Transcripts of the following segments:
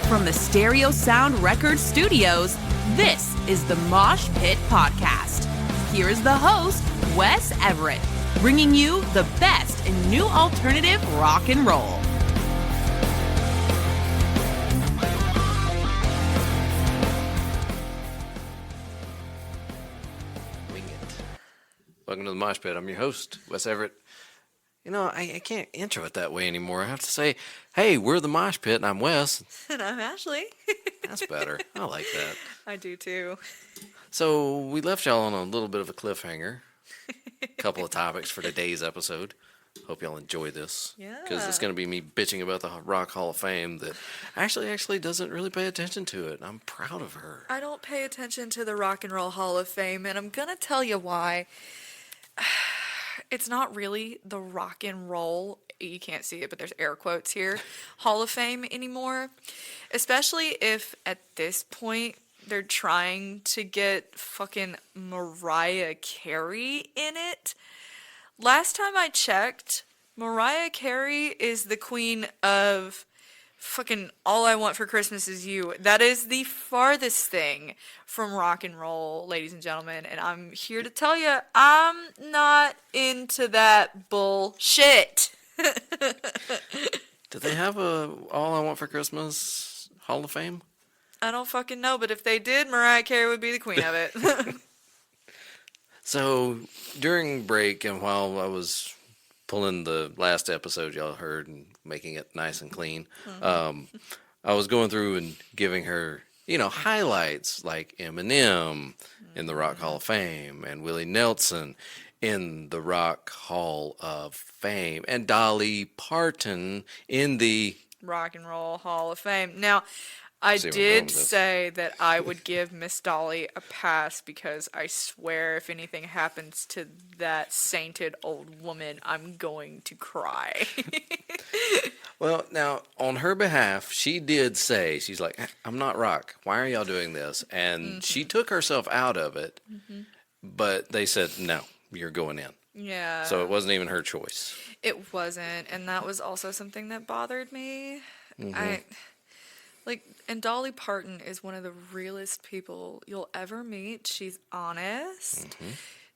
From the Stereo Sound Records Studios, this is the Mosh Pit Podcast. Here is the host, Wes Everett, bringing you the best in new alternative rock and roll. Welcome to the Mosh Pit. I'm your host, Wes Everett. You know, I can't intro it that way anymore. I have to say, hey, we're the Mosh Pit, and I'm Wes. And I'm Ashley. That's better. I like that. I do too. So we left y'all on a little bit of a cliffhanger. A couple of topics for today's episode. Hope y'all enjoy this. Yeah. Because it's going to be me bitching about the Rock Hall of Fame that actually doesn't really pay attention to it. I'm proud of her. I don't pay attention to the Rock and Roll Hall of Fame, and I'm going to tell you why. It's not really the rock and roll, you can't see it, but there's air quotes here, Hall of Fame anymore. Especially if at this point they're trying to get fucking Mariah Carey in it. Last time I checked, Mariah Carey is the queen of fucking All I Want for Christmas Is You. That is the farthest thing from rock and roll, ladies and gentlemen. And I'm here to tell you, I'm not into that bullshit. Do they have a All I Want for Christmas Hall of Fame? I don't fucking know, but if they did, Mariah Carey would be the queen of it. So during break and while I was pulling the last episode y'all heard and making it nice and clean, I was going through and giving her, highlights like Eminem in the Rock Hall of Fame and Willie Nelson in the Rock Hall of Fame and Dolly Parton in the Rock and Roll Hall of Fame. Now, I See where I'm going did with this. say that I would give Miss Dolly a pass because I swear if anything happens to that sainted old woman, I'm going to cry. Well, now, on her behalf, she did say, she's like, I'm not rock. Why are y'all doing this? And she took herself out of it, but they said, no, you're going in. Yeah. So it wasn't even her choice. It wasn't, and that was also something that bothered me. And Dolly Parton is one of the realest people you'll ever meet. She's honest.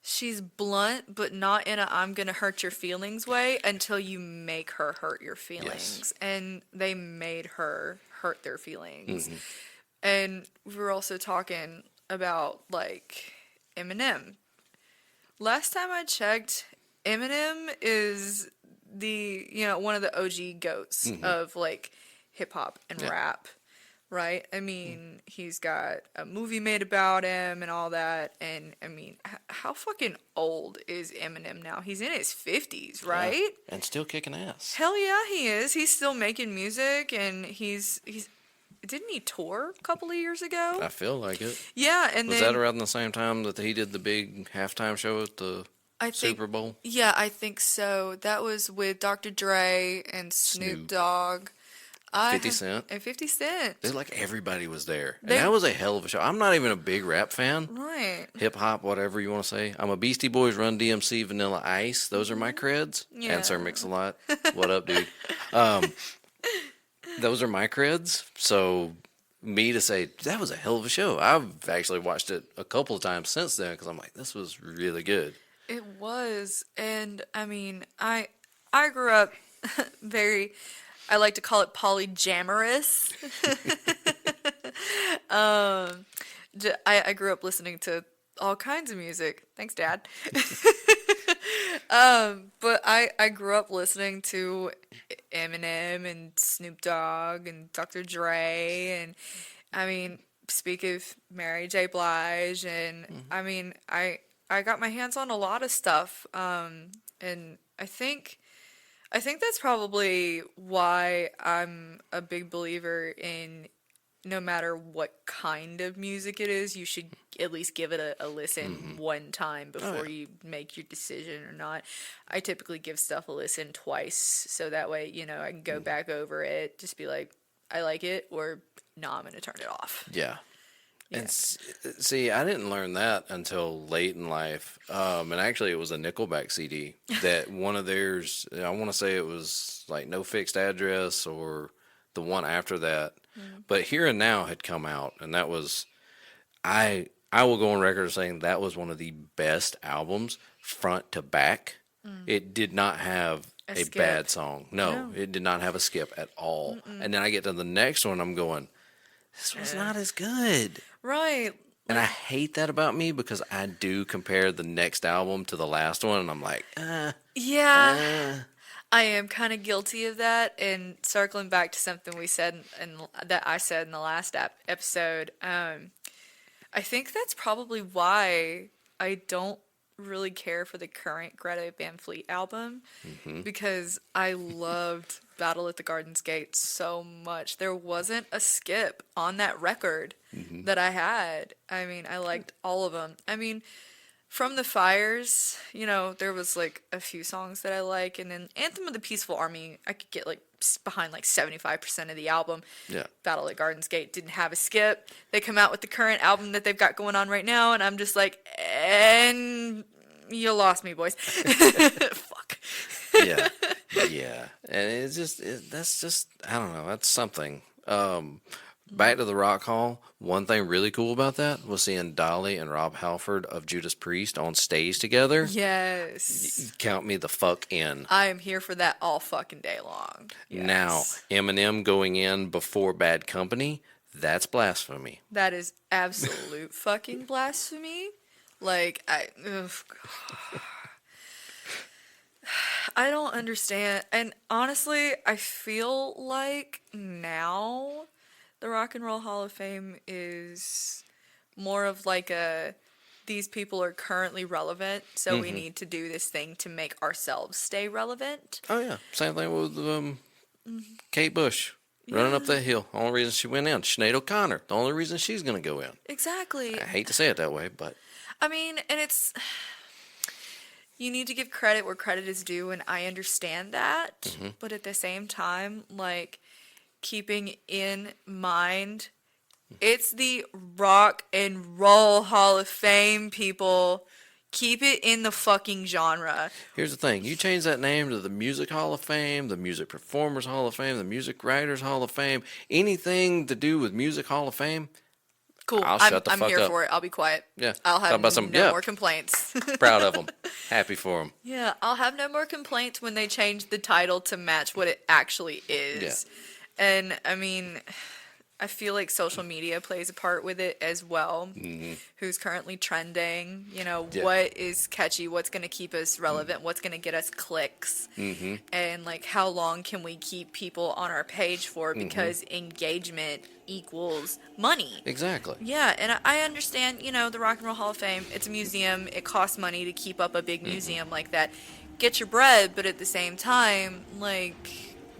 She's blunt, but not in a I'm gonna hurt your feelings way until you make her hurt your feelings. Yes. And they made her hurt their feelings. And we were also talking about, like, Eminem. Last time I checked, Eminem is the, one of the OG goats of, like, hip-hop and rap. Right? I mean, he's got a movie made about him and all that. And, I mean, how fucking old is Eminem now? He's in his 50s, right? Yeah, and still kicking ass. Hell yeah, he is. He's still making music, and he's didn't he tour a couple of years ago? I feel like it. Yeah, and Was then... that around the same time that he did the big halftime show at the Super Bowl? Yeah, I think so. That was with Dr. Dre and Snoop Dogg. 50 Cent. And 50 Cent. They're like everybody was there. And that was a hell of a show. I'm not even a big rap fan. Right. Hip hop, whatever you want to say. I'm a Beastie Boys, Run DMC, Vanilla Ice. Those are my creds. Yeah. And Sir Mix-a-Lot. What up, dude? Those are my creds. So me to say, that was a hell of a show. I've actually watched it a couple of times since then because I'm like, this was really good. It was. And, I mean, I grew up very... I like to call it polyamorous. I grew up listening to all kinds of music. Thanks, Dad. But I grew up listening to Eminem and Snoop Dogg and Dr. Dre. And, I mean, speak of Mary J. Blige. And, I mean, I got my hands on a lot of stuff. And I think that's probably why I'm a big believer in no matter what kind of music it is, you should at least give it a listen one time before you make your decision or not. I typically give stuff a listen twice, so that way, I can go back over it, just be like, I like it, or no, I'm going to turn it off. Yeah. And see, I didn't learn that until late in life. And actually, it was a Nickelback CD that one of theirs, I want to say it was like No Fixed Address or the one after that. But Here and Now had come out, and that was I will go on record as saying that was one of the best albums front to back. It did not have a skip. bad song. No, No. it did not have a skip at all. And then I get to the next one, I'm going, this was not as good. Right. And I hate that about me because I do compare the next album to the last one, and I'm like, Yeah. I am kind of guilty of that. And circling back to something we said and that I said in the last episode, I think that's probably why I don't really care for the current Greta Van Fleet album, because I loved Battle at the Garden's Gate so much. There wasn't a skip on that record that I had. I mean, I liked all of them. I mean, From the Fires, you know, there was like a few songs that I like, and then Anthem of the Peaceful Army, I could get like behind like 75% of the album. Yeah. Battle at Garden's Gate didn't have a skip. They come out with the current album that they've got going on right now, and I'm just like, and you lost me, boys. Fuck. yeah, yeah, and it's just that's just I don't know. That's something. Back to the Rock Hall. One thing really cool about that was seeing Dolly and Rob Halford of Judas Priest on stage together. Yes. Count me the fuck in. I am here for that all fucking day long. Yes. Now, Eminem going in before Bad Company, that's blasphemy. That is absolute fucking blasphemy. Like, I don't understand. And honestly, I feel like now the Rock and Roll Hall of Fame is more of like these people are currently relevant, so we need to do this thing to make ourselves stay relevant. Oh, yeah. Same thing with Kate Bush running up that hill. The only reason she went in. Sinead O'Connor. The only reason she's going to go in. Exactly. I hate to say it that way, but... I mean, and it's... You need to give credit where credit is due, and I understand that. But at the same time, like, keeping in mind, it's the Rock and Roll Hall of Fame, people. Keep it in the fucking genre. Here's the thing. You change that name to the Music Hall of Fame, the Music Performers Hall of Fame, the Music Writers Hall of Fame, anything to do with Music Hall of Fame, Cool. I'll shut the I'm fuck here up. for it. I'll be quiet. Yeah. I'll Talk have about some- no yeah. more complaints. proud of them. Happy for them. Yeah, I'll have no more complaints when they change the title to match what it actually is. And I mean, I feel like social media plays a part with it as well. Who's currently trending, you know, Yeah. what is catchy, what's going to keep us relevant, what's going to get us clicks, and like how long can we keep people on our page for, because engagement equals money. Exactly. Yeah, and I understand, you know, the Rock and Roll Hall of Fame, it's a museum. It costs money to keep up a big museum like that. Get your bread, but at the same time, like,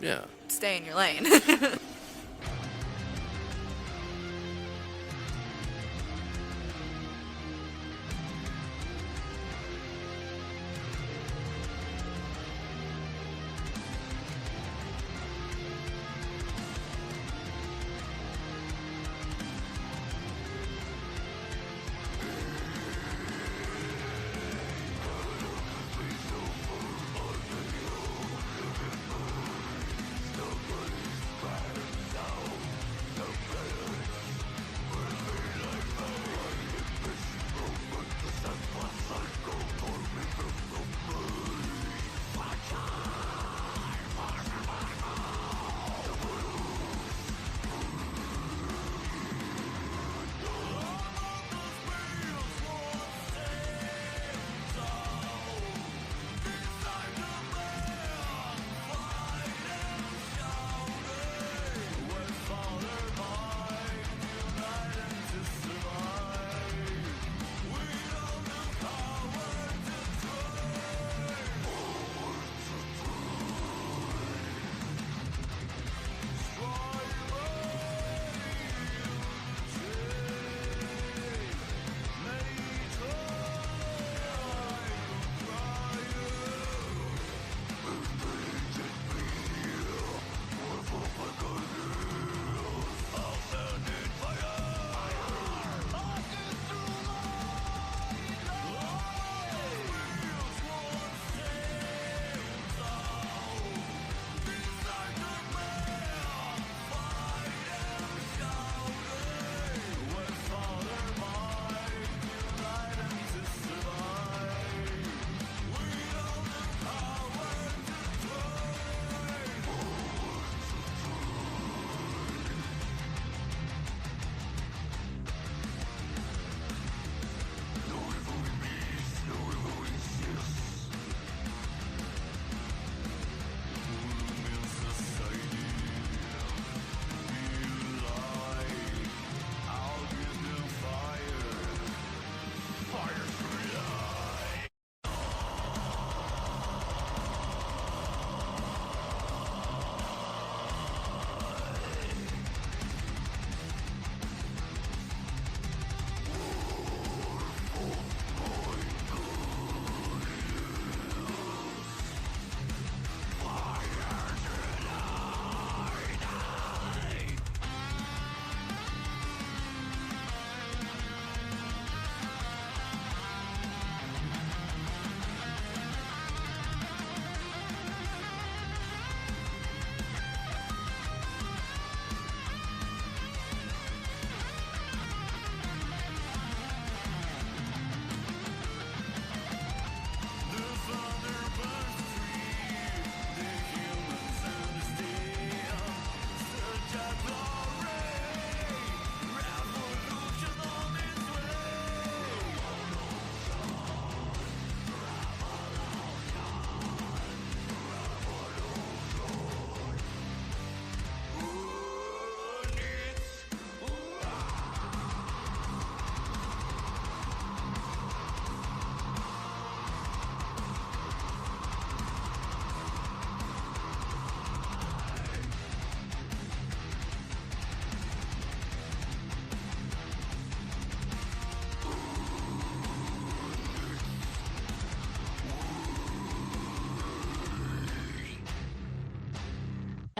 Yeah. stay in your lane.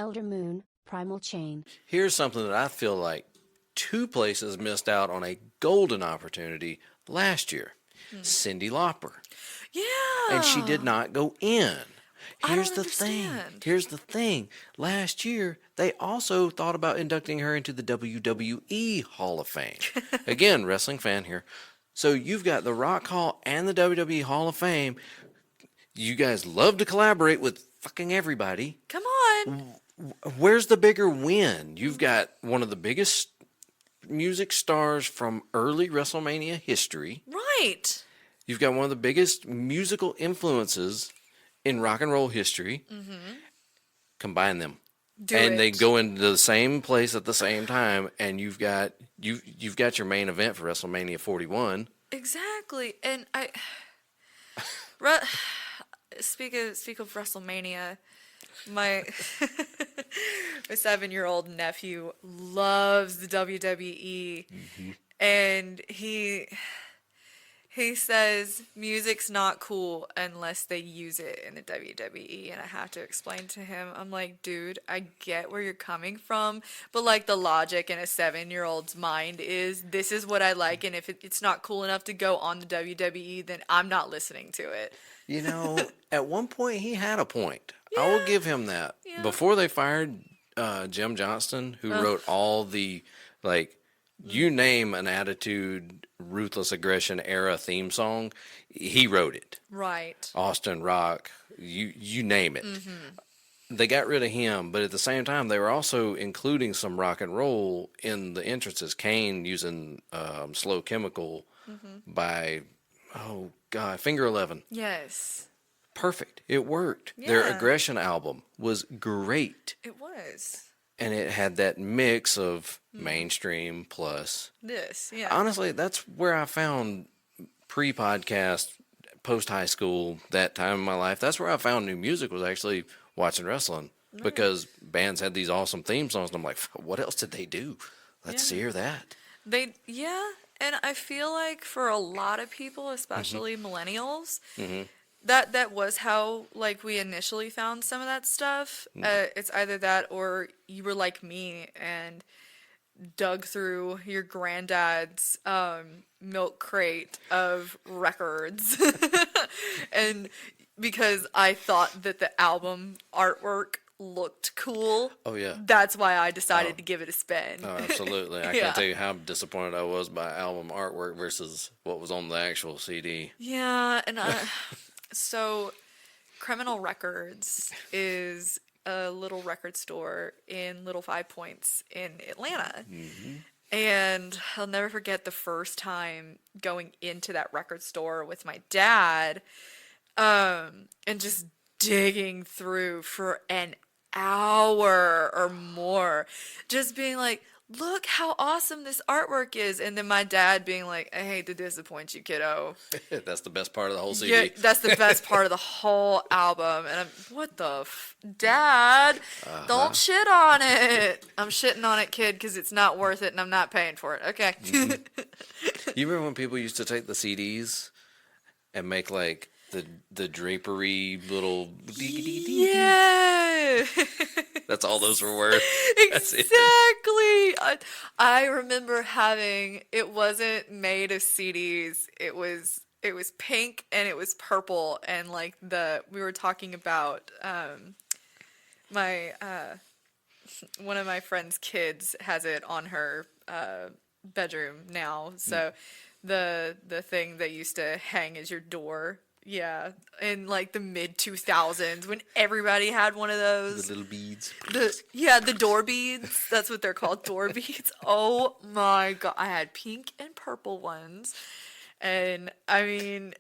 Elder Moon, Primal Chain. Here's something that I feel like two places missed out on a golden opportunity last year. Cyndi Lauper. Yeah. And she did not go in. I Here's don't the thing. understand. Here's the thing. Last year, they also thought about inducting her into the WWE Hall of Fame. Again, wrestling fan here. So you've got the Rock Hall and the WWE Hall of Fame. You guys love to collaborate with fucking everybody. Come on. Where's the bigger win? You've got one of the biggest music stars from early WrestleMania history. Right. You've got one of the biggest musical influences in rock and roll history. Combine them. They go into the same place at the same time, and you've got your main event for WrestleMania 41. Exactly. And speak of WrestleMania, my my 7-year-old nephew loves the WWE, and he says music's not cool unless they use it in the WWE, and I have to explain to him. I'm like, dude, I get where you're coming from, but like the logic in a 7-year-old's mind is this is what I like, and if it's not cool enough to go on the WWE, then I'm not listening to it. You know, at one point he had a point. I will give him that. Yeah. Before they fired Jim Johnston, who wrote all the, like, you name an Attitude, Ruthless Aggression era theme song, he wrote it. Right. Austin Rock, you name it. They got rid of him, but at the same time, they were also including some rock and roll in the entrances. Kane using Slow Chemical by, oh God, Finger 11. Yes. Perfect. It worked. Their Yeah. Aggression album was great. It was. And it had that mix of mainstream plus. This, yeah. Honestly, that's where I found pre-podcast, post-high school, that time in my life. That's where I found new music, was actually watching wrestling. Because bands had these awesome theme songs. And I'm like, what else did they do? Let's hear that. And I feel like for a lot of people, especially millennials, that was how like we initially found some of that stuff. It's either that or you were like me and dug through your granddad's milk crate of records, and because I thought that the album artwork looked cool. Oh, yeah. That's why I decided to give it a spin. Oh, absolutely. I Yeah. can't tell you how disappointed I was by album artwork versus what was on the actual CD. Yeah, and so Criminal Records is a little record store in Little Five Points in Atlanta. And I'll never forget the first time going into that record store with my dad, and just digging through for an hour or more, just being like, look how awesome this artwork is. And then my dad being like, I hate to disappoint you, kiddo. That's the best part of the whole CD. Yeah, that's the best part of the whole album. And I'm, what the Dad, don't shit on it. I'm shitting on it, kid, because it's not worth it and I'm not paying for it. Okay. You remember when people used to take the CDs and make like the drapery little Yeah. That's all those were worth. That's Exactly. it. I remember having, it wasn't made of CDs. It was pink and it was purple, and like we were talking about my one of my friend's kids has it on her bedroom now. So the thing that used to hang as your door. Yeah, in like the mid 2000s when everybody had one of those. The little beads. The door beads. That's what they're called, door beads. Oh my God. I had pink and purple ones. And I mean,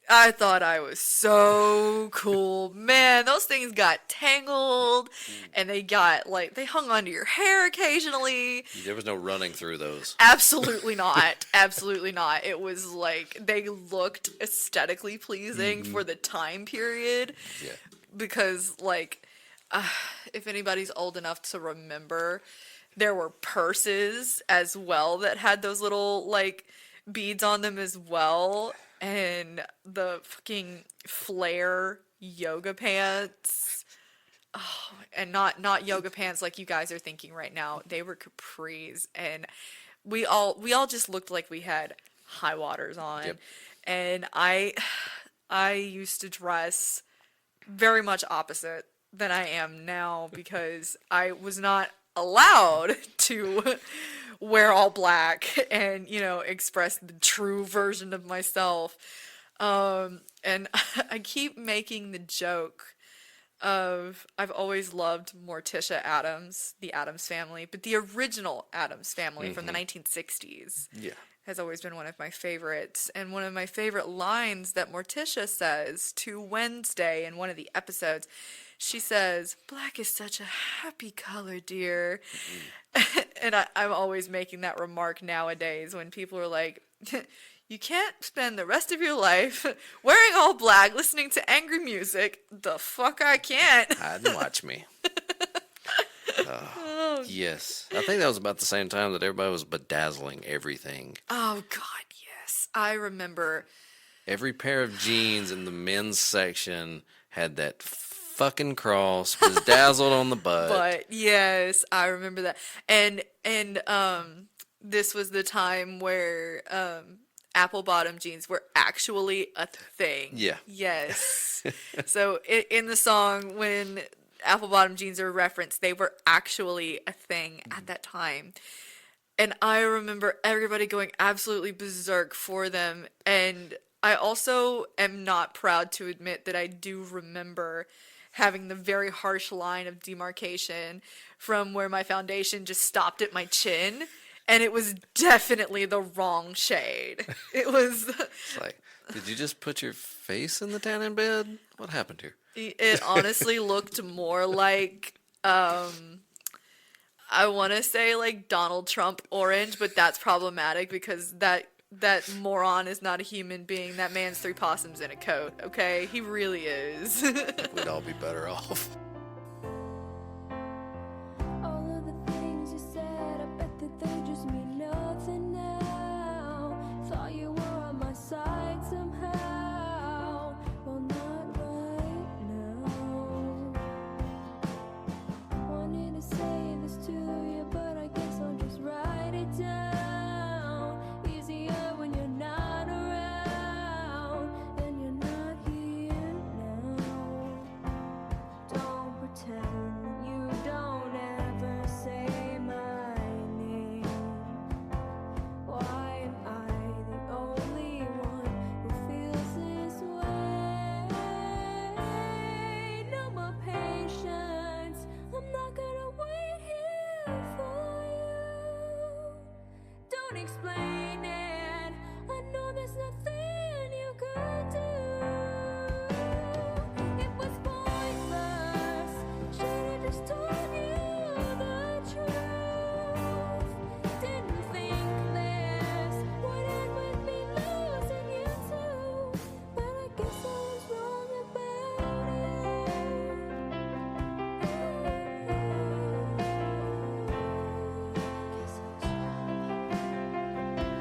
I thought I was so cool. Man, those things got tangled and they hung onto your hair occasionally. There was no running through those. Absolutely not. Absolutely not. It was like they looked aesthetically pleasing for the time period. Yeah. Because, like, if anybody's old enough to remember, there were purses as well that had those little, like, beads on them as well. And the fucking flare yoga pants. and not yoga pants like you guys are thinking right now. They were capris, and we all just looked like we had high waters on. Yep. And I used to dress very much opposite than I am now because I was not allowed to wear all black and, express the true version of myself. And I keep making the joke of I've always loved Morticia Addams, the Addams Family, but the original Addams Family from the 1960s Yeah. has always been one of my favorites. And one of my favorite lines that Morticia says to Wednesday in one of the episodes, she says, "Black is such a happy color, dear." And I'm always making that remark nowadays when people are like, "You can't spend the rest of your life wearing all black, listening to angry music." The fuck I can't. Hide and watch me. Yes. I think that was about the same time that everybody was bedazzling everything. Oh, God, yes. I remember. Every pair of jeans in the men's section had that fucking cross bedazzled on the butt. But yes, I remember that. And this was the time where apple bottom jeans were actually a thing. Yeah. Yes. So in the song, when apple bottom jeans are referenced, they were actually a thing at that time. And I remember everybody going absolutely berserk for them. And I also am not proud to admit that I do remember having the very harsh line of demarcation from where my foundation just stopped at my chin. And it was definitely the wrong shade. It was... It's like, did you just put your face in the tanning bed? What happened here? It honestly looked more like, I want to say like Donald Trump orange, but that's problematic because that moron is not a human being. That man's 3 possums in a coat, okay? He really is. We'd all be better off. All of the things you said, I bet that they just mean nothing now. Thought you were on my side somehow. Well, not right now. Wanted to say this to you, but I guess I'll just write it down. Easier when you're not around, and you're not here now. Don't pretend you don't ever say my name. Why am I the only one who feels this way? No more patience. I'm not gonna wait here for you. Don't explain it. I know there's nothing you could do. It was pointless. Should've just told you the truth. Didn't think this would end with me losing you too. But I guess I was wrong about it. Guess I was wrong about it.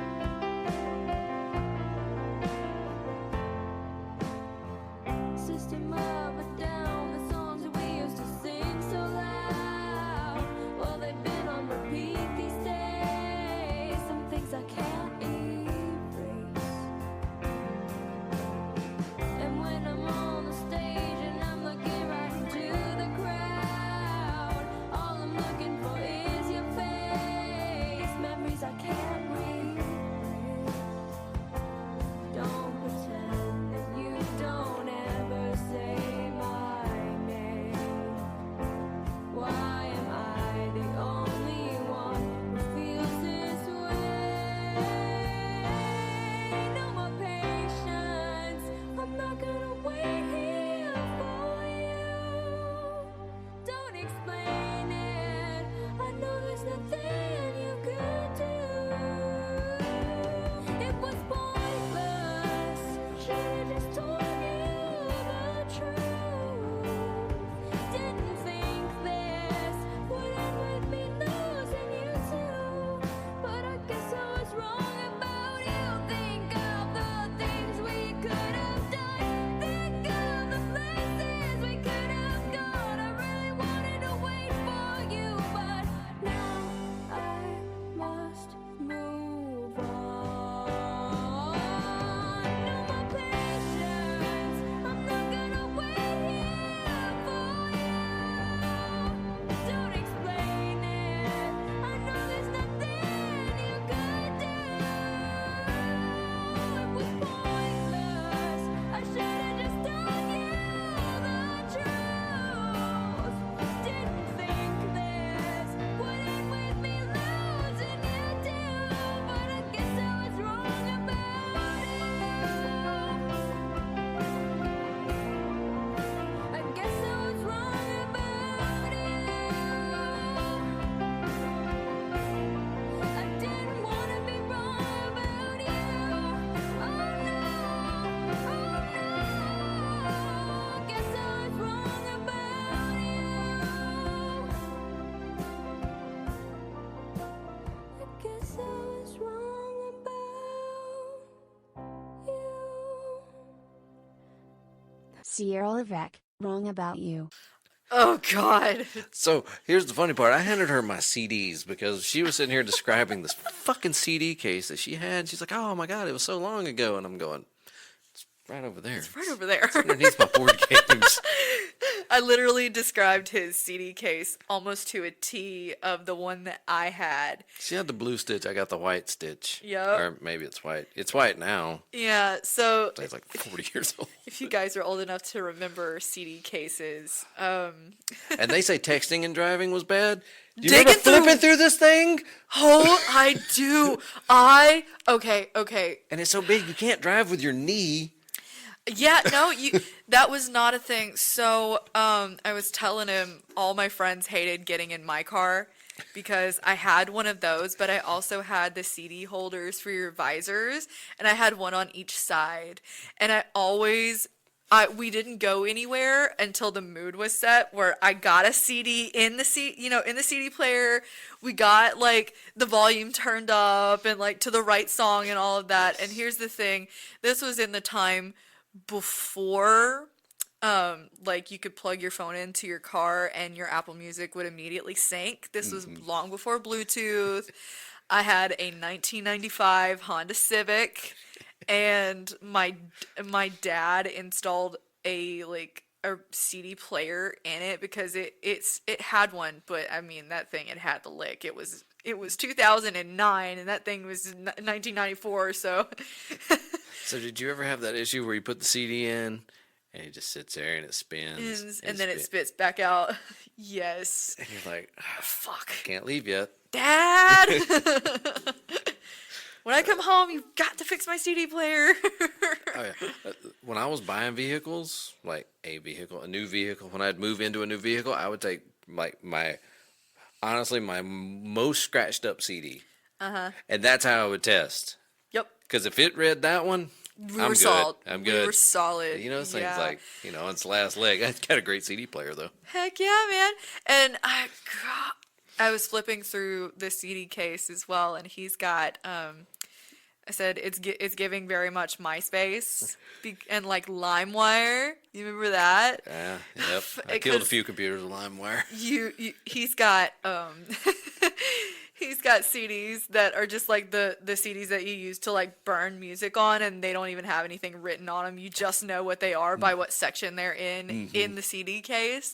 Sierra Levesque, wrong about you. Oh God. So here's the funny part. I handed her my CDs because she was sitting here describing this fucking CD case that she had. She's like, "Oh my God, it was so long ago," and I'm going, "It's right over there. Right over there. It's underneath my board games." I literally described his CD case almost to a T of the one that I had. She had the blue stitch. I got the white stitch. Yep. Or maybe it's white. It's white now. Yeah, so It's like 40 years old. if you guys are old enough to remember CD cases, And they say texting and driving was bad. Do you Digging remember flipping through- through this thing? oh, I do. Okay. And it's so big you can't drive with your knee. Yeah, no, that was not a thing. So, I was telling him all my friends hated getting in my car because I had one of those, but I also had the CD holders for your visors, and I had one on each side. And we didn't go anywhere until the mood was set where I got a CD in the CD player. We got like the volume turned up and like to the right song and all of that. And here's the thing, this was in the time before like you could plug your phone into your car and your Apple Music would immediately sync. This was long before Bluetooth. I had a 1995 Honda Civic, and my dad installed a CD player in it because it had one, but I mean that thing, it had the lick. It was 2009 and that thing was 1994, so So did you ever have that issue where you put the CD in and it just sits there and it spins? and then it spits back out. Yes. And you're like, Fuck. can't leave yet. Dad! When I come home, you've got to fix my CD player. Oh, yeah. When I was buying vehicles, like a new vehicle, when I'd move into a new vehicle, I would take like my most scratched up CD. And that's how I would test. Yep. Because if it read that one, We I'm were good. solid. I'm We good. were solid. You know, this thing's Yeah. like, it's the last leg. I got a great CD player, though. Heck yeah, man. And I was flipping through the CD case as well, and he's got, I said, it's giving very much MySpace and like LimeWire. You remember that? Yeah, yep. I killed a 'Cause few computers with LimeWire. He's got, he's got CDs that are just like the CDs that you use to like burn music on, and they don't even have anything written on them. You just know what they are by what section they're in the CD case.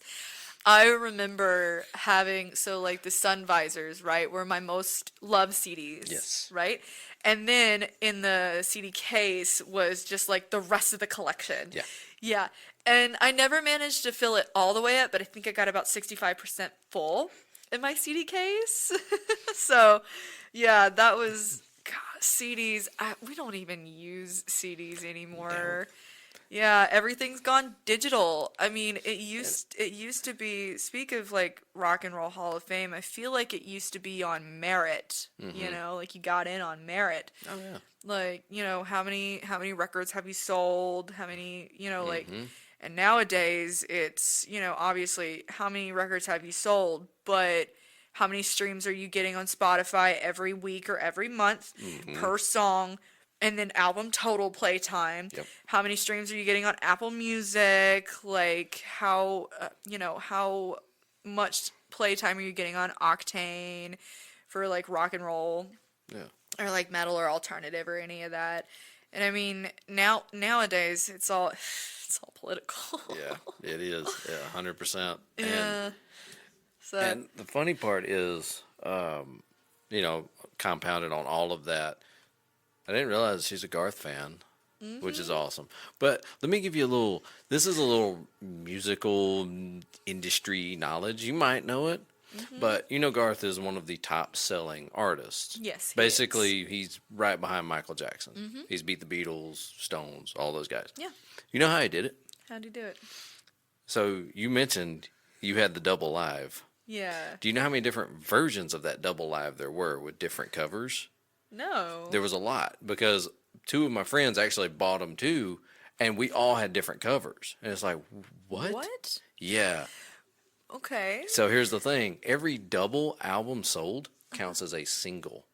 I remember having, so like the sun visors, right, were my most loved CDs. Yes. Right? And then in the CD case was just like the rest of the collection. Yeah. Yeah. And I never managed to fill it all the way up, but I think I got about 65% full in my CD case. So, yeah, that was, God, CDs. We don't even use CDs anymore. Yeah, everything's gone digital. I mean, it used to be, speak of like Rock and Roll Hall of Fame, I feel like it used to be on merit, like you got in on merit. Oh, yeah. Like, how many records have you sold? How many, like, and nowadays it's, obviously how many records have you sold, but how many streams are you getting on Spotify every week or every month per song? And then album total playtime. Yep. How many streams are you getting on Apple Music? Like how much playtime are you getting on Octane for like rock and roll Yeah. or like metal or alternative or any of that? And I mean nowadays it's all political. Yeah, it is. Yeah, 100%. Yeah. So And the funny part is, compounded on all of that, I didn't realize she's a Garth fan, which is awesome. But let me give you this is a little musical industry knowledge. You might know it, but Garth is one of the top selling artists. Yes, he Basically, he's right behind Michael Jackson. He's beat the Beatles, Stones, all those guys. yeah. You know how he did it? How'd you do it? So you mentioned you had the double live. Yeah. Do you know how many different versions of that double live there were with different covers? No. There was a lot because two of my friends actually bought them too, and we all had different covers. And it's like, what? What? Yeah. Okay. So here's the thing. Every double album sold counts as a single.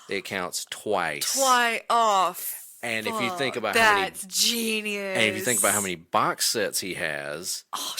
It counts twice. Why? Oh, And if you think about That's genius. and if you think about how many box sets he has, Oh,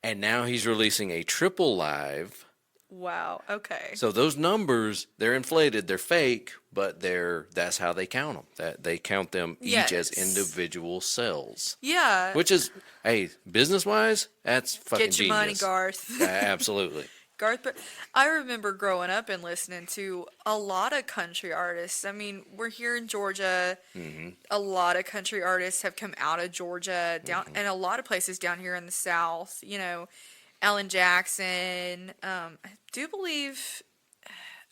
and now he's releasing a triple live. wow. Okay. So those numbers, they're inflated, they're fake, but that's how they count them. That they count them each as Yes. individual cells. Yeah. Which is, hey, business-wise, that's fucking Get your genius. money, Garth. Absolutely. Garth, but I remember growing up and listening to a lot of country artists. I mean, we're here in Georgia. Mm-hmm. A lot of country artists have come out of Georgia down, and a lot of places down here in the South. You know, Alan Jackson. I do believe,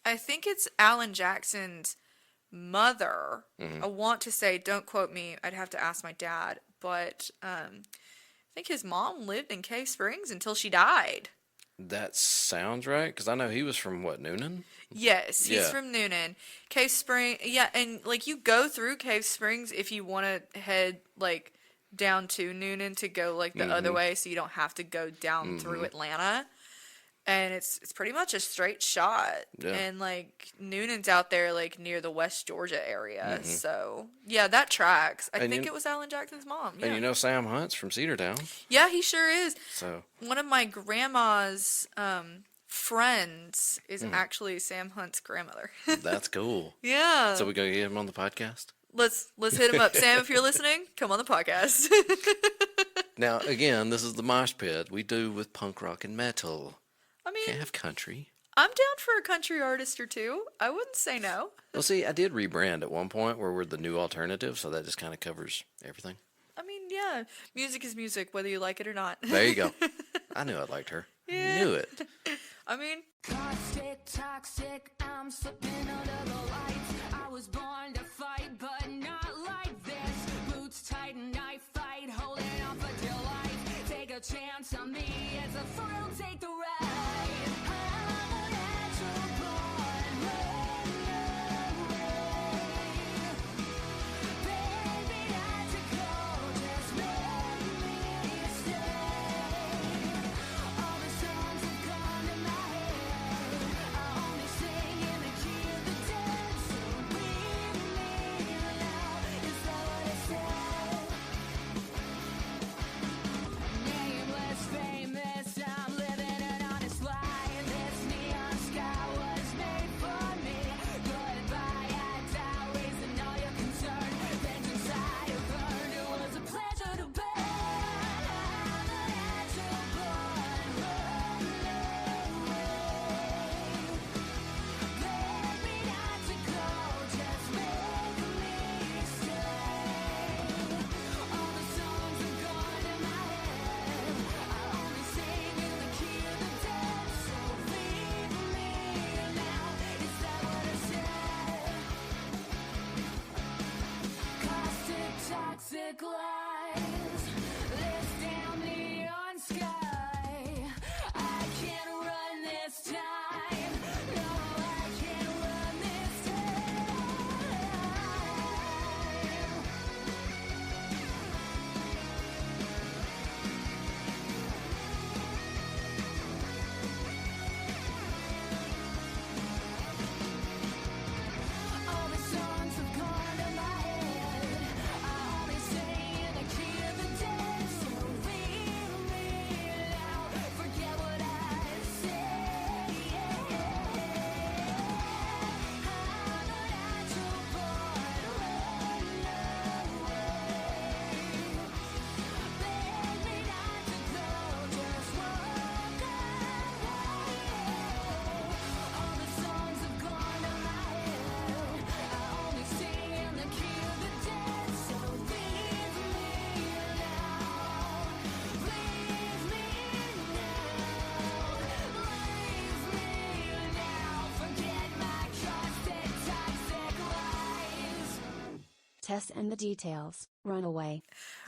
I think it's Alan Jackson's mother. I want to say, don't quote me. I'd have to ask my dad, but I think his mom lived in Cave Springs until she died. That sounds right, because I know he was from, what, Noonan? Yes, he's Yeah. from Noonan. Cave Spring, yeah, and like you go through Cave Springs if you want to head like down to Noonan to go like the other way, so you don't have to go down through Atlanta. And it's pretty much a straight shot. Yeah. And like Noonan's out there like near the West Georgia area. So yeah, that tracks. I And think you- it was Alan Jackson's mom. Yeah. And you know Sam Hunt's from Cedartown. Yeah, he sure is. So, One of my grandma's friends is actually Sam Hunt's grandmother. that's cool. Yeah. So we going to get him on the podcast? Let's hit him up. Sam, if you're listening, come on the podcast. Now, again, this is the Mosh Pit. We do with punk rock and metal. I mean, Can't have country. I'm down for a country artist or two. I wouldn't say no. Well, see, I did rebrand at one point where we're the new alternative, so that just kind of covers everything. I mean, yeah, music is music, whether you like it or not. There you go. I knew I liked her. Knew it. I mean, Caustic, toxic, I'm slipping under the lights. I was born to fight, but not like this. Boots tight and I fight, holding on for dear life. Take a chance on me, it's a thrill, take the ride. I'm a natural born runaway. Baby, not to go, just let me stay. All the songs have gone to my head. I only sing in the key of the dead. So leave me now. Is that what I said? Nameless, famous, I'm living an honest life. This neon sky was made for me. Goodbye, I die, raising all your concern. Vengeance I have earned, it was a pleasure to burn. I'm a natural born runaway. Beg me not to go, just make me stay. All the songs have gone to my head. I only sing in the key of the dead. So leave me now. Is that what I said? Caustic, toxic lies. This damn neon sky. I can't run this time. No, I can't run this time. All the songs have gone to my head. I only sing in the key of the dead. So leave me now. Forget what I said. I'm a natural born runaway. Beg me not to go, just walk away. All the songs have gone to my head. I only sing in the key of the dead. So leave me now. Leave me now. Leave me now. Forget my caustic, toxic lies. Tess and the details. Runaway.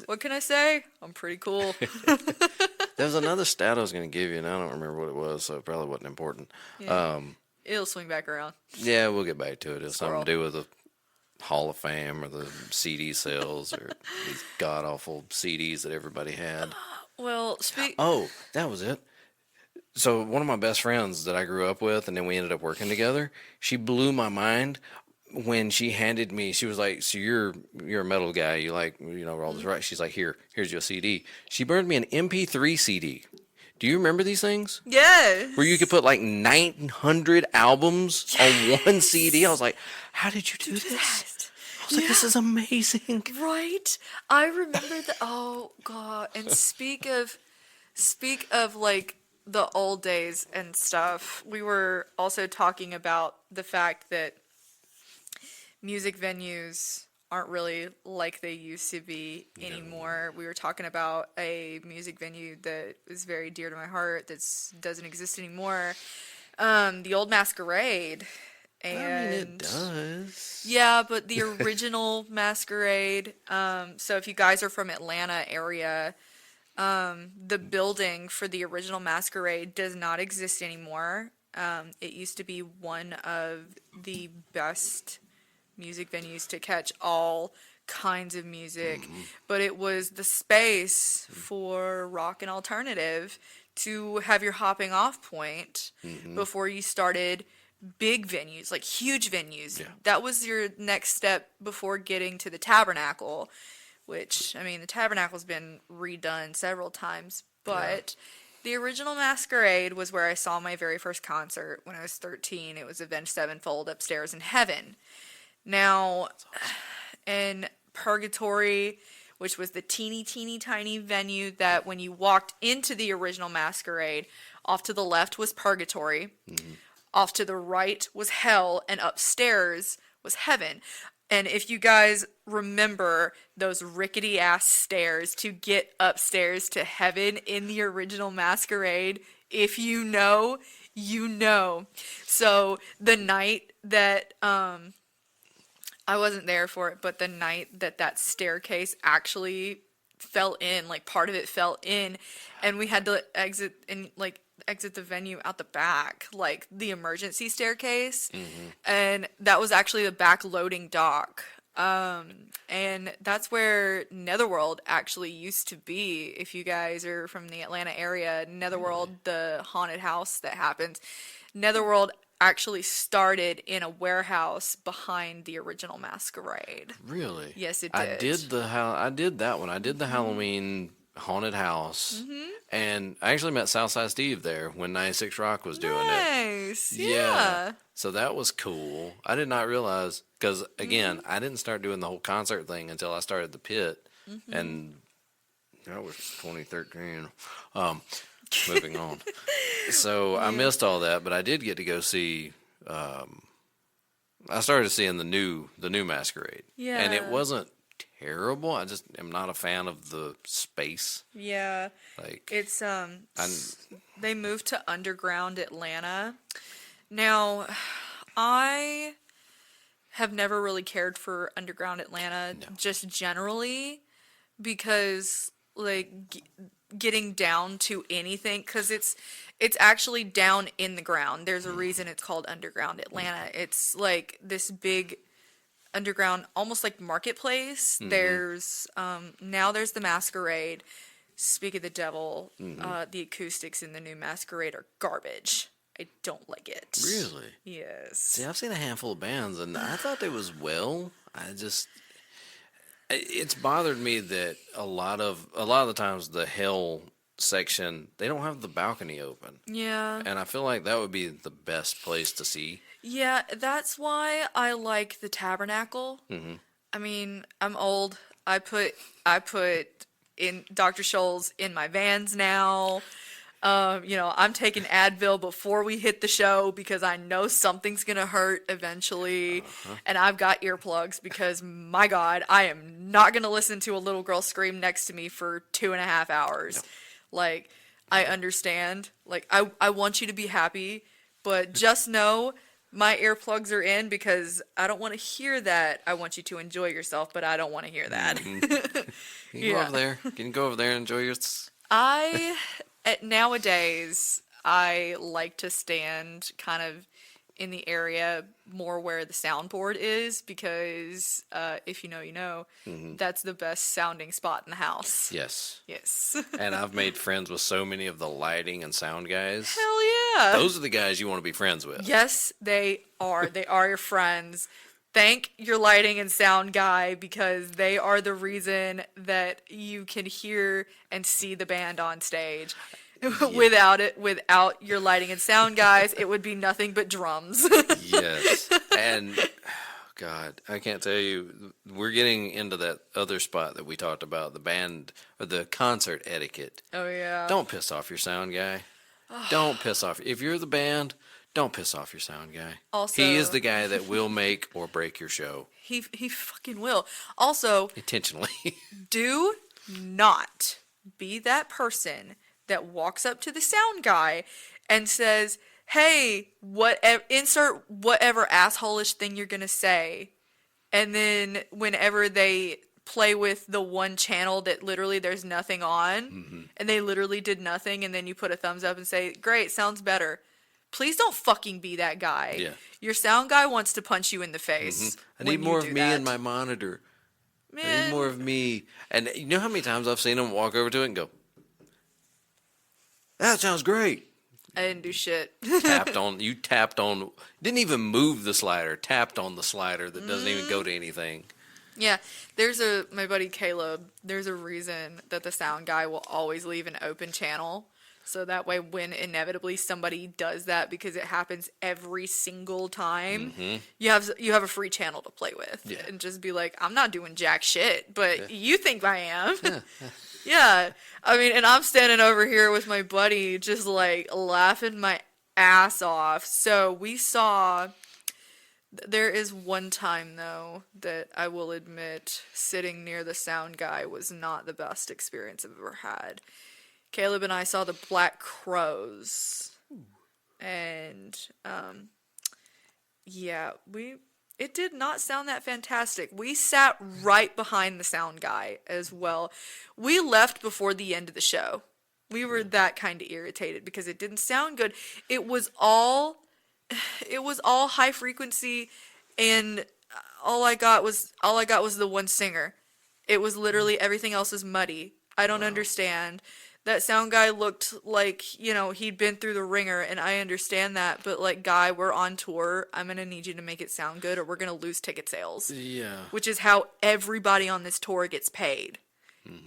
what can I say? I'm pretty cool. There was another stat I was going to give you, and I don't remember what it was, so it probably wasn't important. Yeah. It'll swing back around. Yeah, we'll get back to it. It's Squirrel. something to do with the Hall of Fame or the CD sales or these god-awful CDs that everybody had. Well, speak. Oh, that was it. So one of my best friends that I grew up with, and then we ended up working together, she blew my mind. when she handed me, she was like, "So you're a metal guy. You like all this, right?" She's like, "Here's your CD." She burned me an MP3 CD. Do you remember these things? Yeah. Where you could put like 900 albums on one CD. I was like, "How did you do this?" I was like, "This is amazing." Right? I remember the oh god. And speak of like the old days and stuff. We were also talking about the fact that music venues aren't really like they used to be anymore. We were talking about a music venue that is very dear to my heart that doesn't exist anymore. The old Masquerade. And I mean, it does. yeah, but the original Masquerade. So if you guys are from Atlanta area, the building for the original Masquerade does not exist anymore. It used to be one of the best music venues to catch all kinds of music, but it was the space for rock and alternative to have your hopping off point before you started big venues, like huge venues. Yeah. That was your next step before getting to the Tabernacle, which, I mean, the Tabernacle's been redone several times, but the original Masquerade was where I saw my very first concert when I was 13. It was Avenged Sevenfold upstairs in heaven. Now, in Purgatory, which was the teeny tiny venue that when you walked into the original Masquerade, off to the left was Purgatory, off to the right was Hell, and upstairs was Heaven. And if you guys remember those rickety ass stairs to get upstairs to Heaven in the original Masquerade, if you know, you know. So the night that I wasn't there for it, but the night that staircase actually fell in, like part of it fell in, and we had to exit the venue out the back, like the emergency staircase, and that was actually the back loading dock. And that's where Netherworld actually used to be. If you guys are from the Atlanta area, Netherworld, the haunted house that happens, Netherworld actually started in a warehouse behind the original Masquerade. Really? Yes, it did. I did that one. I did the Halloween haunted house, and I actually met Southside Steve there when 96 Rock was doing it. Nice. Yeah. So that was cool. I did not realize, because again, I didn't start doing the whole concert thing until I started the pit, and that was 2013. Moving on. So I missed all that, but I did get to go see. I started seeing the new Masquerade, and it Yeah. wasn't terrible. I just am not a fan of the space. Yeah. Like It's they moved to Underground Atlanta. Now, I have never really cared for Underground Atlanta just generally because like getting down to anything, cuz it's actually down in the ground. There's a reason it's called Underground Atlanta. It's like this big underground, almost like marketplace. There's now there's the Masquerade. Speak of the devil, the acoustics in the new Masquerade are garbage. I don't like it. really. Yes. See, I've seen a handful of bands, and I thought they was well. It's bothered me that a lot of the times the Hell section, they don't have the balcony open, Yeah. and I feel like that would be the best place to see. Yeah, that's why I like the Tabernacle. I mean, I'm old. I put in Dr. Scholl's in my Vans now. I'm taking Advil before we hit the show because I know something's gonna hurt eventually, and I've got earplugs because my God, I am not gonna listen to a little girl scream next to me for 2.5 hours. Like, I understand. Like, I want you to be happy, but just know my earplugs are in because I don't want to hear that. I want you to enjoy yourself, but I don't want to hear that. Can you go over there? Can you go over there and enjoy your? Nowadays, I like to stand kind of in the area more where the soundboard is because if you know, you know, that's the best sounding spot in the house. Yes. Yes. And I've made friends with so many of the lighting and sound guys. Hell yeah. Those are the guys you want to be friends with. Yes, they are. They are your friends. thank your lighting and sound guy, because they are the reason that you can hear and see the band on stage. Without your lighting and sound guys, it would be nothing but drums. Yes. And God, I can't tell you, we're getting into that other spot that we talked about, the band or the concert etiquette. Oh yeah. Don't piss off your sound guy. Don't piss off. If you're the band, don't piss off your sound guy. Also, he is the guy that will make or break your show. He fucking will. Also, Intentionally. do not be that person that walks up to the sound guy and says, "Hey, insert whatever asshole-ish thing you're gonna say," and then whenever they play with the one channel that literally there's nothing on, and they literally did nothing, and then you put a thumbs up and say, "Great, sounds better." Please don't fucking be that guy. Yeah. Your sound guy wants to punch you in the face. I need more of me in my monitor. I Man. need more of me. And you know how many times I've seen him walk over to it and go, "That sounds great." I didn't do shit. Tapped on, didn't even move the slider, tapped on the slider that doesn't even go to anything. Yeah, my buddy Caleb, there's a reason that the sound guy will always leave an open channel. So that way when inevitably somebody does that, because it happens every single time, you have a free channel to play with. Yeah. And just be like, I'm not doing jack shit, but you think I am. Yeah. I mean, and I'm standing over here with my buddy just like laughing my ass off. So there is one time though that I will admit sitting near the sound guy was not the best experience I've ever had. Caleb and I saw the Black Crows, and it did not sound that fantastic. We sat right behind the sound guy as well. We left before the end of the show. We were that kind of irritated because it didn't sound good. It was all high frequency, and all I got was the one singer. It was literally everything else was muddy. I don't understand. That sound guy looked like, he'd been through the ringer, and I understand that, but like, guy, we're on tour. I'm going to need you to make it sound good, or we're going to lose ticket sales. Yeah. Which is how everybody on this tour gets paid.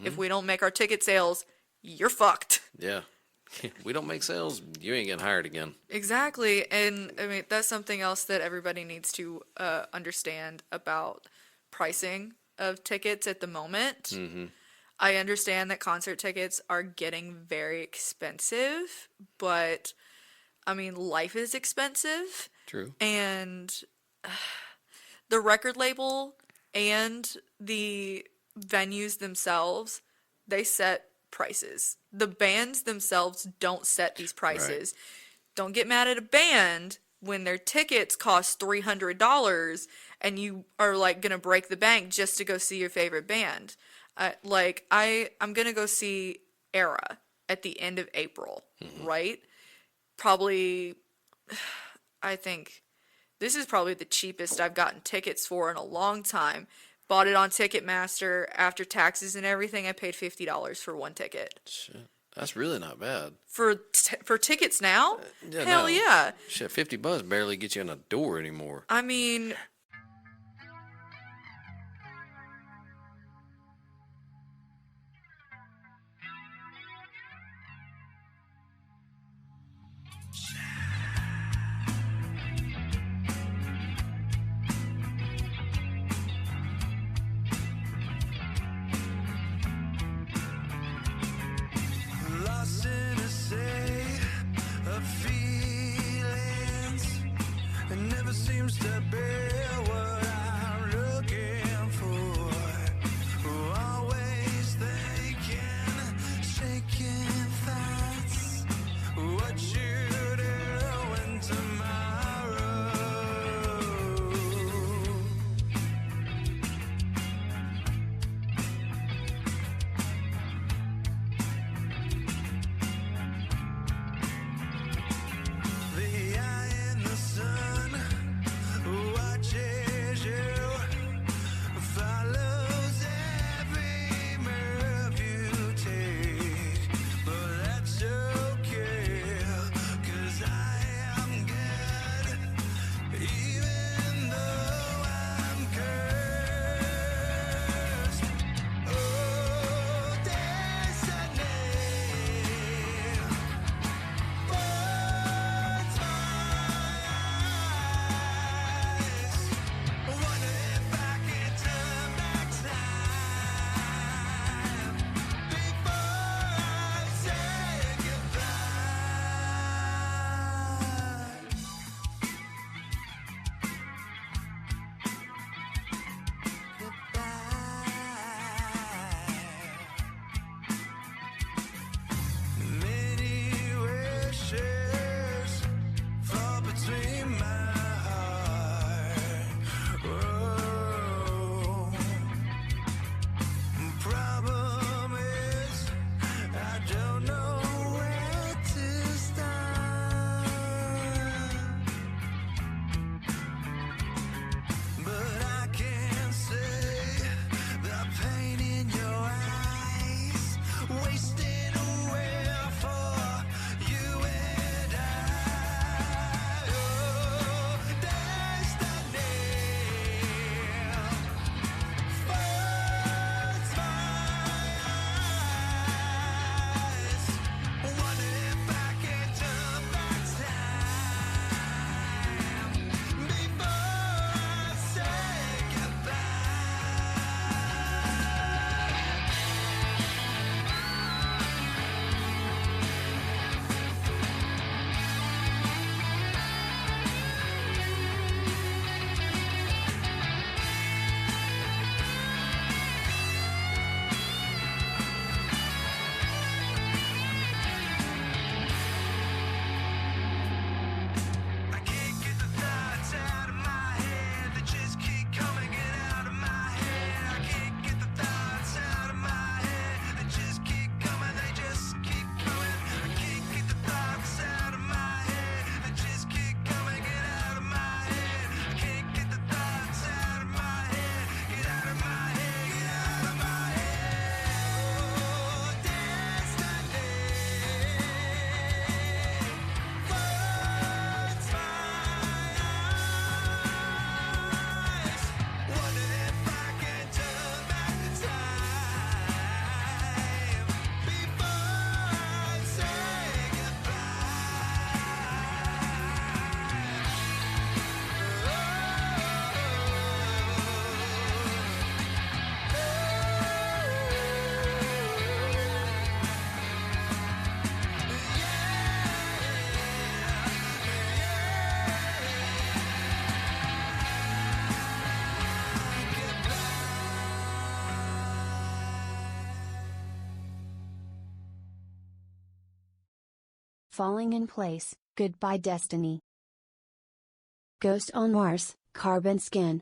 If we don't make our ticket sales, you're fucked. Yeah. We don't make sales, you ain't getting hired again. Exactly. And I mean, that's something else that everybody needs to understand about pricing of tickets at the moment. I understand that concert tickets are getting very expensive, but I mean, life is expensive. True. And the record label and the venues themselves, they set prices. The bands themselves don't set these prices. Right. Don't get mad at a band when their tickets cost $300 and you are like going to break the bank just to go see your favorite band. I'm going to go see Era at the end of April, right? Probably, I think this is probably the cheapest I've gotten tickets for in a long time. Bought it on Ticketmaster. After taxes and everything, I paid $50 for one ticket. Shit. That's really not bad. For tickets now? Yeah, Hell no. yeah. Shit, $50 barely gets you in a door anymore. I mean... Lost in a sea of feelings. It never seems to be what I'm looking for. Always thinking, shaking thoughts. What you doing tomorrow? The eye in the sun, Falling in Place, Goodbye Destiny. Ghost on Mars, Carbon Skin.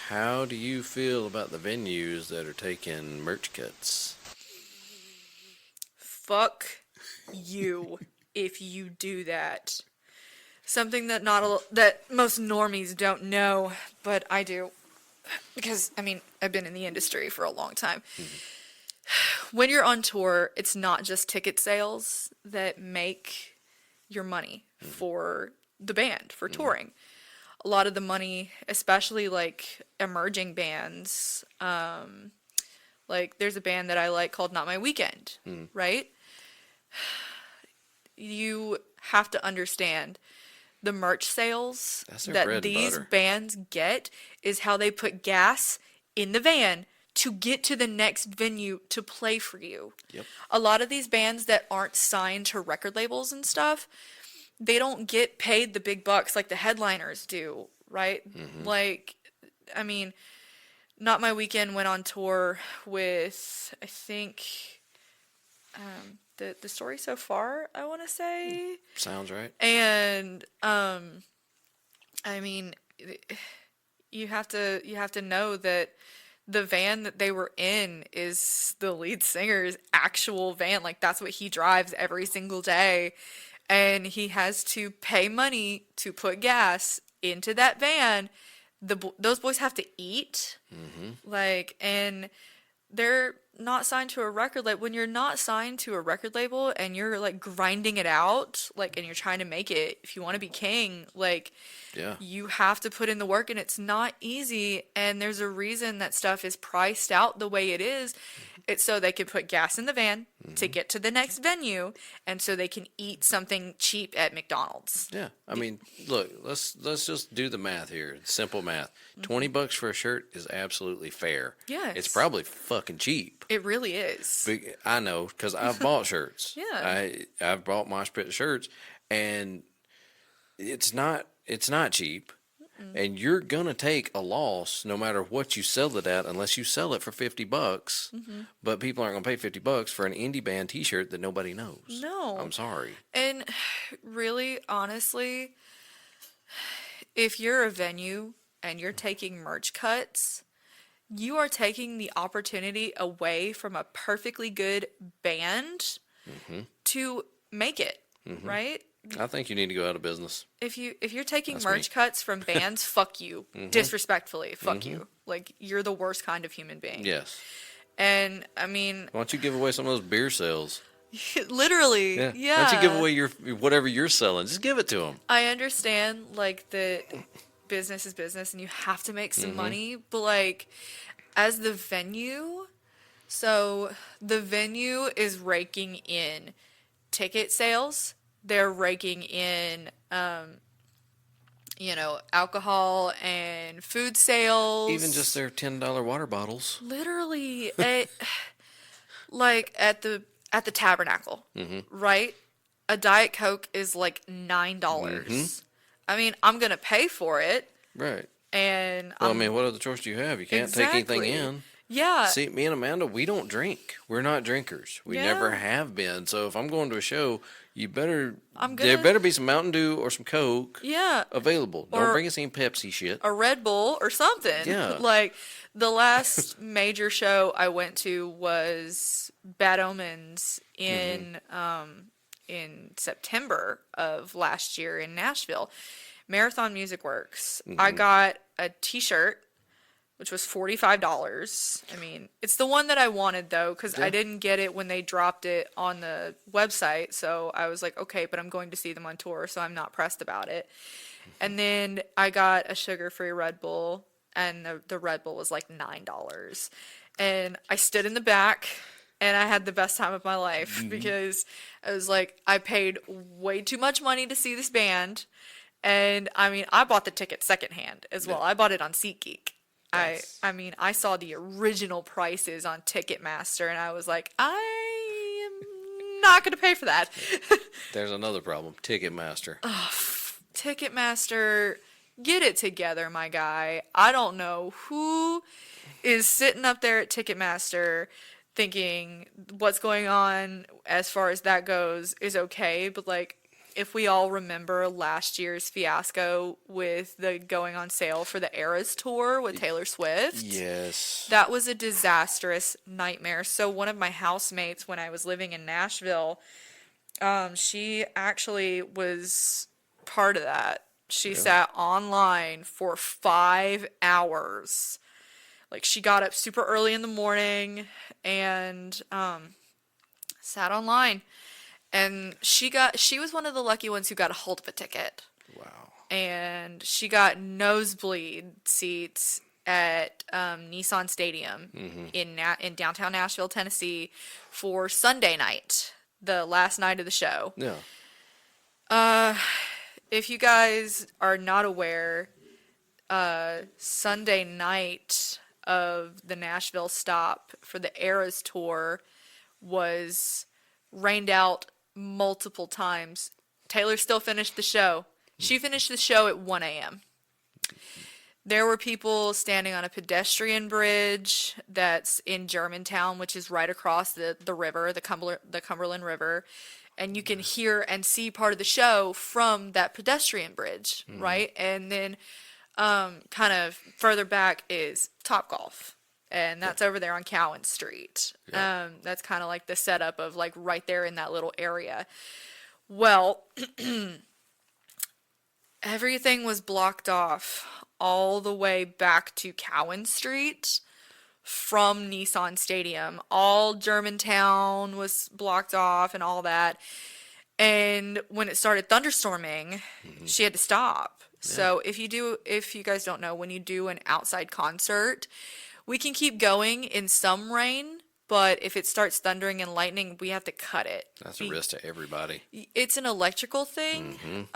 How do you feel about the venues that are taking merch cuts? Fuck you if you do that. Something that that most normies don't know, but I do. Because, I mean, I've been in the industry for a long time. When you're on tour, it's not just ticket sales that make your money for the band, for touring. A lot of the money, especially like emerging bands, like there's a band that I like called Not My Weekend, right? You have to understand the merch sales That's their that bread and these butter. bands get is how they put gas in the van to get to the next venue to play for you. Yep. A lot of these bands that aren't signed to record labels and stuff, they don't get paid the big bucks like the headliners do, right? Like, I mean, Not My Weekend went on tour with, I think, the Story So Far, I want to say. Sounds right. And I mean, you have to know that the van that they were in is the lead singer's actual van. Like that's what he drives every single day, and he has to pay money to put gas into that van. Those boys have to eat, like, and they're not signed to a record label. When you're not signed to a record label and you're like grinding it out, like, and you're trying to make it, if you want to be king, like, Yeah. you have to put in the work, and it's not easy. And there's a reason that stuff is priced out the way it is. It's so they can put gas in the van to get to the next venue, and so they can eat something cheap at McDonald's. Yeah. I mean, look, let's just do the math here. It's simple math. $20 for a shirt is absolutely fair. Yes. It's probably fucking cheap. It really is. I know because I've bought shirts. Yeah. I've bought Mosh Pit shirts, and it's not cheap. And you're gonna take a loss no matter what you sell it at, unless you sell it for $50. But people aren't gonna pay $50 for an indie band T-shirt that nobody knows. No. I'm sorry. And really, honestly, if you're a venue and you're taking merch cuts, you are taking the opportunity away from a perfectly good band to make it, right? I think you need to go out of business. If you're taking That's merch me. cuts from bands, fuck you. Disrespectfully, fuck you. Like, you're the worst kind of human being. Yes. And I mean, Why don't you give away some of those beer sales? literally, Yeah. yeah. Why don't you give away your whatever you're selling? Just give it to them. I understand, like, that business is business and you have to make some money, but, like, as the venue, so the venue is raking in ticket sales, they're raking in, alcohol and food sales. Even just their $10 water bottles. Literally, like, at the Tabernacle, right? A Diet Coke is like $9. I mean, I'm gonna pay for it, Right. and Well, I mean, what other choice do you have? You can't take anything Exactly. in. yeah, See, me and Amanda, we don't drink. We're not drinkers. We Yeah. never have been. So if I'm going to a show, you better I'm there gonna- better be some Mountain Dew or some Coke yeah, available. Or- Don't bring us any Pepsi shit. a Red Bull or something. Yeah. Like, the last major show I went to was Bad Omens in September of last year in Nashville. Marathon Music Works. I got a T-shirt, which was $45. I mean, it's the one that I wanted, though, because I didn't get it when they dropped it on the website. So I was like, okay, but I'm going to see them on tour, so I'm not pressed about it. And then I got a sugar-free Red Bull, and the Red Bull was like $9. And I stood in the back, and I had the best time of my life because I was like, I paid way too much money to see this band. And I mean, I bought the ticket secondhand as well. I bought it on SeatGeek. Nice. I mean, I saw the original prices on Ticketmaster, and I was like, I am not going to pay for that. There's another problem. Ticketmaster. Ticketmaster, get it together, my guy. I don't know who is sitting up there at Ticketmaster thinking what's going on as far as that goes is okay, but, like, if we all remember last year's fiasco with the going on sale for the Eras tour with Taylor Swift. Yes. That was a disastrous nightmare. So one of my housemates when I was living in Nashville, she actually was part of that. She sat online for 5 hours. Like, she got up super early in the morning and sat online. And she was one of the lucky ones who got a hold of a ticket. Wow. And she got nosebleed seats at Nissan Stadium in downtown Nashville, Tennessee, for Sunday night, the last night of the show. Yeah. If you guys are not aware, Sunday night of the Nashville stop for the Eras tour was rained out multiple times. Taylor still finished the show. She finished the show at 1 a.m. There were people standing on a pedestrian bridge that's in Germantown, which is right across the river, the Cumberland River. And you can hear and see part of the show from that pedestrian bridge, right? And then kind of further back is Topgolf. And that's over there on Cowan Street. Yeah. That's kind of like the setup of like right there in that little area. Well, everything was blocked off all the way back to Cowan Street from Nissan Stadium. All Germantown was blocked off and all that. And when it started thunderstorming, she had to stop. So if you guys don't know, when you do an outside concert, we can keep going in some rain, but if it starts thundering and lightning, we have to cut it. That's a risk to everybody. It's an electrical thing.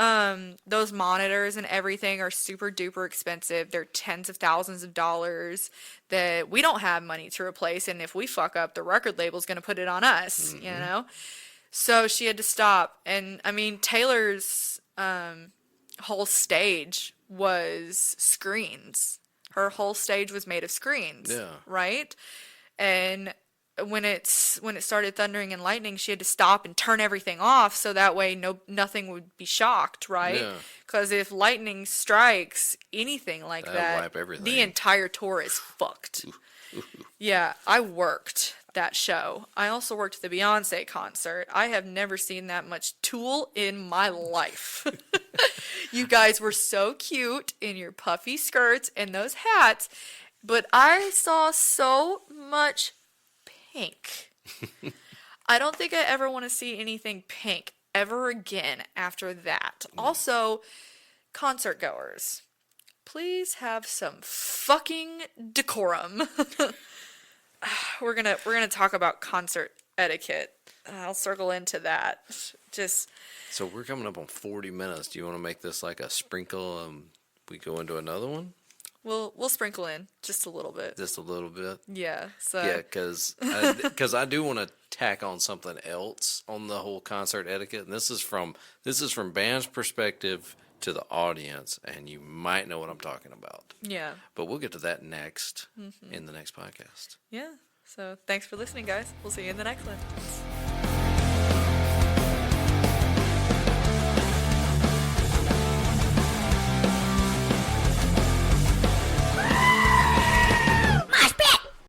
Those monitors and everything are super duper expensive. They're tens of thousands of dollars that we don't have money to replace. And if we fuck up, the record label's going to put it on us, you know? So she had to stop. And I mean, Taylor's whole stage was screens. Her whole stage was made of screens. Yeah. Right? And when it started thundering and lightning, she had to stop and turn everything off so that way nothing would be shocked, right? Yeah. Because if lightning strikes anything like That'll that, wipe everything. the entire tour is fucked. Yeah, I worked that show. I also worked the Beyonce concert. I have never seen that much Tool in my life. You guys were so cute in your puffy skirts and those hats, but I saw so much pink. I don't think I ever want to see anything pink ever again after that. Also, concert goers, please have some fucking decorum. We're gonna talk about concert etiquette. I'll circle into that. So we're coming up on 40 minutes. Do you want to make this like a sprinkle? We go into another one? We'll sprinkle in just a little bit. Just a little bit? Yeah. So Yeah, because I do want to tack on something else on the whole concert etiquette. And this is from band's perspective to the audience, and you might know what I'm talking about. yeah. But we'll get to that next in the next podcast. Yeah. So thanks for listening, guys. We'll see you in the next one.